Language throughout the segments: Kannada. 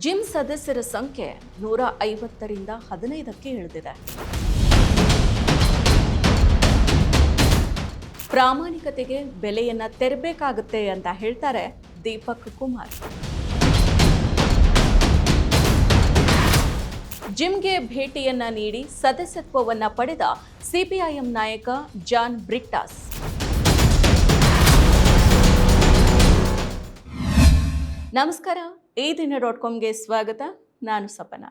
ಜಿಮ್ ಸದಸ್ಯರ ಸಂಖ್ಯೆ 150ರಿಂದ 15ಕ್ಕೆ ಇಳಿದಿದೆ. ಪ್ರಾಮಾಣಿಕತೆಗೆ ಬೆಲೆಯನ್ನ ತೆರಬೇಕಾಗುತ್ತೆ ಅಂತ ಹೇಳ್ತಾರೆ ದೀಪಕ್ ಕುಮಾರ್. ಜಿಮ್ಗೆ ಭೇಟಿಯನ್ನ ನೀಡಿ ಸದಸ್ಯತ್ವವನ್ನ ಪಡೆದ ಸಿಪಿಐಎಂ ನಾಯಕ ಜಾನ್ ಬ್ರಿಟ್ಟಾಸ್. ನಮಸ್ಕಾರ, ಈ ದಿನ.comಗೆ ಸ್ವಾಗತ. ನಾನು ಸಪನ.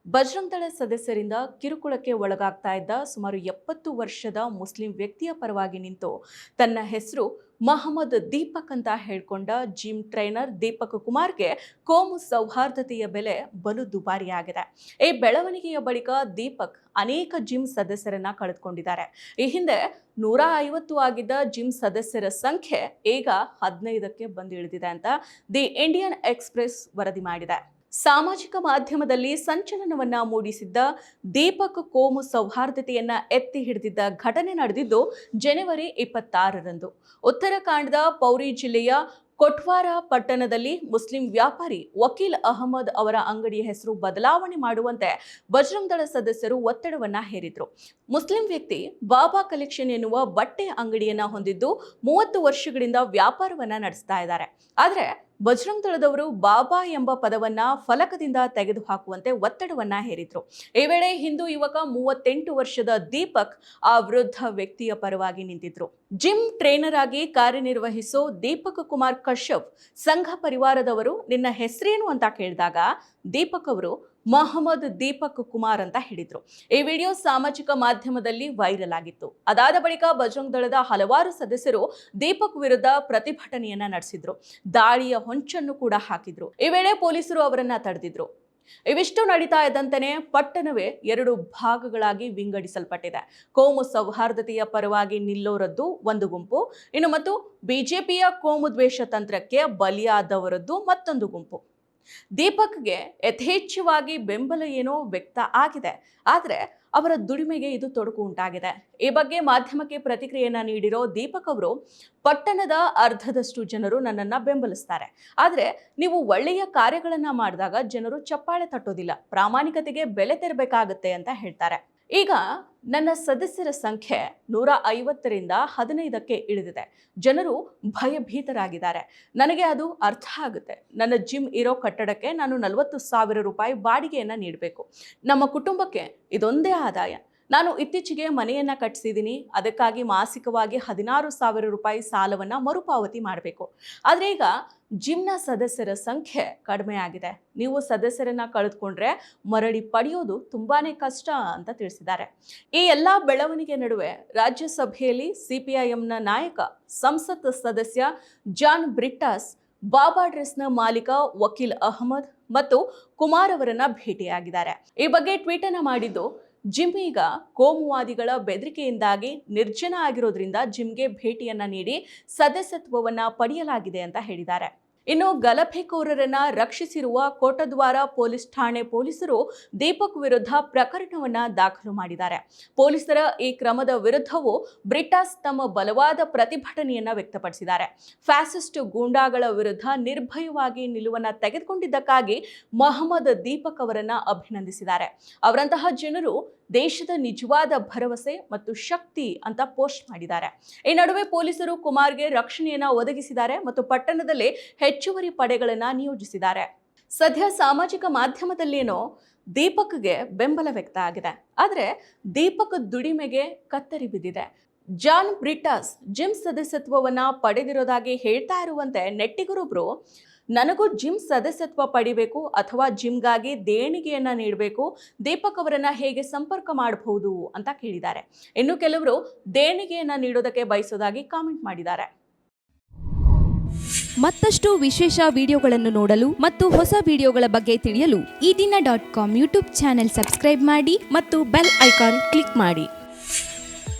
ಬಜರಂಗ್ ದಳ ಸದಸ್ಯರಿಂದ ಕಿರುಕುಳಕ್ಕೆ ಒಳಗಾಗ್ತಾ ಇದ್ದ ಸುಮಾರು 70 ವರ್ಷದ ಮುಸ್ಲಿಂ ವ್ಯಕ್ತಿಯ ಪರವಾಗಿ ನಿಂತು ತನ್ನ ಹೆಸರು ಮೊಹಮ್ಮದ್ ದೀಪಕ್ ಅಂತ ಹೇಳ್ಕೊಂಡ ಜಿಮ್ ಟ್ರೈನರ್ ದೀಪಕ್ ಕುಮಾರ್ಗೆ ಕೋಮು ಸೌಹಾರ್ದತೆಯ ಬೆಲೆ ಬಲು ದುಬಾರಿಯಾಗಿದೆ. ಈ ಬೆಳವಣಿಗೆಯ ಬಳಿಕ ದೀಪಕ್ ಅನೇಕ ಜಿಮ್ ಸದಸ್ಯರನ್ನ ಕಳೆದುಕೊಂಡಿದ್ದಾರೆ. ಈ ಹಿಂದೆ 150 ಆಗಿದ್ದ ಜಿಮ್ ಸದಸ್ಯರ ಸಂಖ್ಯೆ ಈಗ 15ಕ್ಕೆ ಬಂದು ಇಳಿದಿದೆ ಅಂತ ದಿ ಇಂಡಿಯನ್ ಎಕ್ಸ್‌ಪ್ರೆಸ್ ವರದಿ ಮಾಡಿದೆ. ಸಾಮಾಜಿಕ ಮಾಧ್ಯಮದಲ್ಲಿ ಸಂಚಲನವನ್ನ ಮೂಡಿಸಿದ್ದ ದೀಪಕ್ ಕೋಮು ಸೌಹಾರ್ದತೆಯನ್ನ ಎತ್ತಿ ಹಿಡಿದಿದ್ದ ಘಟನೆ ನಡೆದಿದ್ದು ಜನವರಿ 26ರಂದು ಉತ್ತರಾಖಂಡದ ಪೌರಿ ಜಿಲ್ಲೆಯ ಕೊಟ್ವಾರ ಪಟ್ಟಣದಲ್ಲಿ ಮುಸ್ಲಿಂ ವ್ಯಾಪಾರಿ ವಕೀಲ್ ಅಹಮದ್ ಅವರ ಅಂಗಡಿಯ ಹೆಸರು ಬದಲಾವಣೆ ಮಾಡುವಂತೆ ಬಜರಂಗ್ ದಳ ಸದಸ್ಯರು ಒತ್ತಡವನ್ನ ಹೇರಿದ್ರು. ಮುಸ್ಲಿಂ ವ್ಯಕ್ತಿ ಬಾಬಾ ಕಲೆಕ್ಷನ್ ಎನ್ನುವ ಬಟ್ಟೆ ಅಂಗಡಿಯನ್ನ ಹೊಂದಿದ್ದು 30 ವರ್ಷಗಳಿಂದ ವ್ಯಾಪಾರವನ್ನ ನಡೆಸ್ತಾ ಇದ್ದಾರೆ. ಆದ್ರೆ ಬಜರಂಗ್ ದಳದವರು ಬಾಬಾ ಎಂಬ ಪದವನ್ನ ಫಲಕದಿಂದ ತೆಗೆದುಹಾಕುವಂತೆ ಒತ್ತಡವನ್ನ ಹೇರಿದ್ರು. ಈ ವೇಳೆ ಹಿಂದೂ ಯುವಕ 38 ವರ್ಷದ ದೀಪಕ್ ಆ ವೃದ್ಧ ವ್ಯಕ್ತಿಯ ಪರವಾಗಿ ನಿಂತಿದ್ರು. ಜಿಮ್ ಟ್ರೈನರ್ ಆಗಿ ಕಾರ್ಯನಿರ್ವಹಿಸೋ ದೀಪಕ್ ಕುಮಾರ್ ಕಶ್ಯಪ್ ಸಂಘ ಪರಿವಾರದವರು ನಿನ್ನ ಹೆಸರೇನು ಅಂತ ಕೇಳಿದಾಗ ದೀಪಕ್ ಅವರು ಮೊಹಮ್ಮದ್ ದೀಪಕ್ ಕುಮಾರ್ ಅಂತ ಹೇಳಿದ್ರು. ಈ ವಿಡಿಯೋ ಸಾಮಾಜಿಕ ಮಾಧ್ಯಮದಲ್ಲಿ ವೈರಲ್ ಆಗಿತ್ತು. ಅದಾದ ಬಳಿಕ ಬಜರಂಗ್ ದಳದ ಹಲವಾರು ಸದಸ್ಯರು ದೀಪಕ್ ವಿರುದ್ಧ ಪ್ರತಿಭಟನೆಯನ್ನ ನಡೆಸಿದ್ರು. ದಾಳಿಯ ಹೊಂಚನ್ನು ಕೂಡ ಹಾಕಿದ್ರು. ಈ ವೇಳೆ ಪೊಲೀಸರು ಅವರನ್ನ ತಡೆದಿದ್ರು. ಇವಿಷ್ಟು ನಡೀತಾ ಇದ್ದಂತೆಯೇ ಪಟ್ಟಣವೇ 2 ಭಾಗಗಳಾಗಿ ವಿಂಗಡಿಸಲ್ಪಟ್ಟಿದೆ. ಕೋಮು ಸೌಹಾರ್ದತೆಯ ಪರವಾಗಿ ನಿಲ್ಲೋರದ್ದು ಒಂದು ಗುಂಪು, ಇನ್ನು ಮತ್ತು ಬಿಜೆಪಿಯ ಕೋಮು ದ್ವೇಷ ತಂತ್ರಕ್ಕೆ ಬಲಿಯಾದವರದ್ದು ಮತ್ತೊಂದು ಗುಂಪು. ದೀಪಕ್ಗೆ ಯಥೇಚ್ಛವಾಗಿ ಬೆಂಬಲ ಏನೋ ವ್ಯಕ್ತ ಆಗಿದೆ, ಆದರೆ ಅವರ ದುಡಿಮೆಗೆ ಇದು ತೊಡಕು ಉಂಟಾಗಿದೆ. ಈ ಬಗ್ಗೆ ಮಾಧ್ಯಮಕ್ಕೆ ಪ್ರತಿಕ್ರಿಯೆಯನ್ನ ನೀಡಿರೋ ದೀಪಕ್ ಅವರು, ಪಟ್ಟಣದ ಅರ್ಧದಷ್ಟು ಜನರು ನನ್ನನ್ನ ಬೆಂಬಲಿಸ್ತಾರೆ, ಆದರೆ ನೀವು ಒಳ್ಳೆಯ ಕಾರ್ಯಗಳನ್ನ ಮಾಡಿದಾಗ ಜನರು ಚಪ್ಪಾಳೆ ತಟ್ಟೋದಿಲ್ಲ, ಪ್ರಾಮಾಣಿಕತೆಗೆ ಬೆಲೆ ತೆರಬೇಕಾಗುತ್ತೆ ಅಂತ ಹೇಳ್ತಾರೆ. ಈಗ ನನ್ನ ಸದಸ್ಯರ ಸಂಖ್ಯೆ 150ರಿಂದ 15ಕ್ಕೆ ಇಳಿದಿದೆ. ಜನರು ಭಯಭೀತರಾಗಿದ್ದಾರೆ. ನನಗೆ ಅದು ಅರ್ಥ ಆಗುತ್ತೆ. ನನ್ನ ಜಿಮ್ ಇರೋ ಕಟ್ಟಡಕ್ಕೆ ನಾನು 40,000 ರೂಪಾಯಿ ಬಾಡಿಗೆಯನ್ನು ನೀಡಬೇಕು. ನಮ್ಮ ಕುಟುಂಬಕ್ಕೆ ಇದೊಂದೇ ಆದಾಯ. ನಾನು ಇತ್ತೀಚೆಗೆ ಮನೆಯನ್ನು ಕಟ್ಟಿಸಿದ್ದೀನಿ. ಅದಕ್ಕಾಗಿ ಮಾಸಿಕವಾಗಿ 16,000 ರೂಪಾಯಿ ಸಾಲವನ್ನು ಮರುಪಾವತಿ ಮಾಡಬೇಕು. ಆದರೆ ಈಗ ಜಿಮ್ನ ಸದಸ್ಯರ ಸಂಖ್ಯೆ ಕಡಿಮೆ ಆಗಿದೆ. ನೀವು ಸದಸ್ಯರನ್ನ ಕಳೆದುಕೊಂಡ್ರೆ ಮರಳಿ ಪಡೆಯೋದು ತುಂಬಾನೇ ಕಷ್ಟ ಅಂತ ತಿಳಿಸಿದ್ದಾರೆ. ಈ ಎಲ್ಲ ಬೆಳವಣಿಗೆ ನಡುವೆ ರಾಜ್ಯಸಭೆಯಲ್ಲಿ ಸಿಪಿಐಎಂನ ನಾಯಕ ಸಂಸತ್ ಸದಸ್ಯ ಜಾನ್ ಬ್ರಿಟ್ಟಾಸ್ ಬಾಬಾ ಡ್ರೆಸ್ನ ಮಾಲೀಕ ವಕೀಲ್ ಅಹಮದ್ ಮತ್ತು ಕುಮಾರ್ ಅವರನ್ನ ಭೇಟಿಯಾಗಿದ್ದಾರೆ. ಈ ಬಗ್ಗೆ ಟ್ವೀಟ್ ಅನ್ನ ಮಾಡಿದ್ದು, ಜಿಮ್ ಈಗ ಕೋಮುವಾದಿಗಳ ಬೆದರಿಕೆಯಿಂದಾಗಿ ನಿರ್ಜನ ಆಗಿರೋದ್ರಿಂದ ಜಿಮ್ಗೆ ಭೇಟಿಯನ್ನ ನೀಡಿ ಸದಸ್ಯತ್ವವನ್ನ ಪಡೆಯಲಾಗಿದೆ ಅಂತ ಹೇಳಿದ್ದಾರೆ. ಇನ್ನು ಗಲಭೆಕೋರರನ್ನ ರಕ್ಷಿಸಿರುವ ಕೋಟದ್ವಾರ ಪೊಲೀಸ್ ಠಾಣೆ ಪೊಲೀಸರು ದೀಪಕ್ ವಿರುದ್ಧ ಪ್ರಕರಣವನ್ನ ದಾಖಲು ಮಾಡಿದ್ದಾರೆ. ಪೊಲೀಸರ ಈ ಕ್ರಮದ ವಿರುದ್ಧವೂ ಬ್ರಿಟ್ಟಾಸ್ ತಮ್ಮ ಬಲವಾದ ಪ್ರತಿಭಟನೆಯನ್ನ ವ್ಯಕ್ತಪಡಿಸಿದ್ದಾರೆ. ಫ್ಯಾಸಿಸ್ಟ್ ಗೂಂಡಾಗಳ ವಿರುದ್ಧ ನಿರ್ಭಯವಾಗಿ ನಿಲುವನ್ನ ತೆಗೆದುಕೊಂಡಿದ್ದಕ್ಕಾಗಿ ಮೊಹಮ್ಮದ್ ದೀಪಕ್ ಅವರನ್ನ ಅಭಿನಂದಿಸಿದ್ದಾರೆ. ಅವರಂತಹ ಜನರು ದೇಶದ ನಿಜವಾದ ಭರವಸೆ ಮತ್ತು ಶಕ್ತಿ ಅಂತ ಪೋಸ್ಟ್ ಮಾಡಿದ್ದಾರೆ. ಈ ನಡುವೆ ಪೊಲೀಸರು ಕುಮಾರ್ಗೆ ರಕ್ಷಣೆಯನ್ನ ಒದಗಿಸಿದ್ದಾರೆ ಮತ್ತು ಪಟ್ಟಣದಲ್ಲಿ ಹೆಚ್ಚುವರಿ ಪಡೆಗಳನ್ನ ನಿಯೋಜಿಸಿದ್ದಾರೆ. ಸದ್ಯ ಸಾಮಾಜಿಕ ಮಾಧ್ಯಮದಲ್ಲೇನೋ ದೀಪಕ್ಗೆ ಬೆಂಬಲ ವ್ಯಕ್ತ ಆಗಿದೆ, ಆದರೆ ದೀಪಕ್ ದುಡಿಮೆಗೆ ಕತ್ತರಿ ಬಿದ್ದಿದೆ. ಜಾನ್ ಬ್ರಿಟ್ಟಾಸ್ ಜಿಮ್ ಸದಸ್ಯತ್ವವನ್ನ ಪಡೆದಿರೋದಾಗಿ ಹೇಳ್ತಾ ಇರುವಂತೆ ನೆಟ್ಟಿಗರೊಬ್ರು, ನನಗೂ ಜಿಮ್ ಸದಸ್ಯತ್ವ ಪಡಿಬೇಕು ಅಥವಾ ಜಿಮ್ಗಾಗಿ ದೇಣಿಗೆಯನ್ನ ನೀಡಬೇಕು, ದೀಪಕ್ ಅವರನ್ನ ಹೇಗೆ ಸಂಪರ್ಕ ಮಾಡಬಹುದು ಅಂತ ಕೇಳಿದ್ದಾರೆ. ಇನ್ನು ಕೆಲವರು ದೇಣಿಗೆಯನ್ನ ನೀಡೋದಕ್ಕೆ ಬಯಸೋದಾಗಿ ಕಾಮೆಂಟ್ ಮಾಡಿದ್ದಾರೆ. ಮತ್ತಷ್ಟು ವಿಶೇಷ ವಿಡಿಯೋಗಳನ್ನು ನೋಡಲು ಮತ್ತು ಹೊಸ ವಿಡಿಯೋಗಳ ಬಗ್ಗೆ ತಿಳಿಯಲು ಈ ದಿನ.com ಯೂಟ್ಯೂಬ್ ಚಾನೆಲ್ ಸಬ್ಸ್ಕ್ರೈಬ್ ಮಾಡಿ ಮತ್ತು ಬೆಲ್ ಐಕಾನ್ ಕ್ಲಿಕ್ ಮಾಡಿ.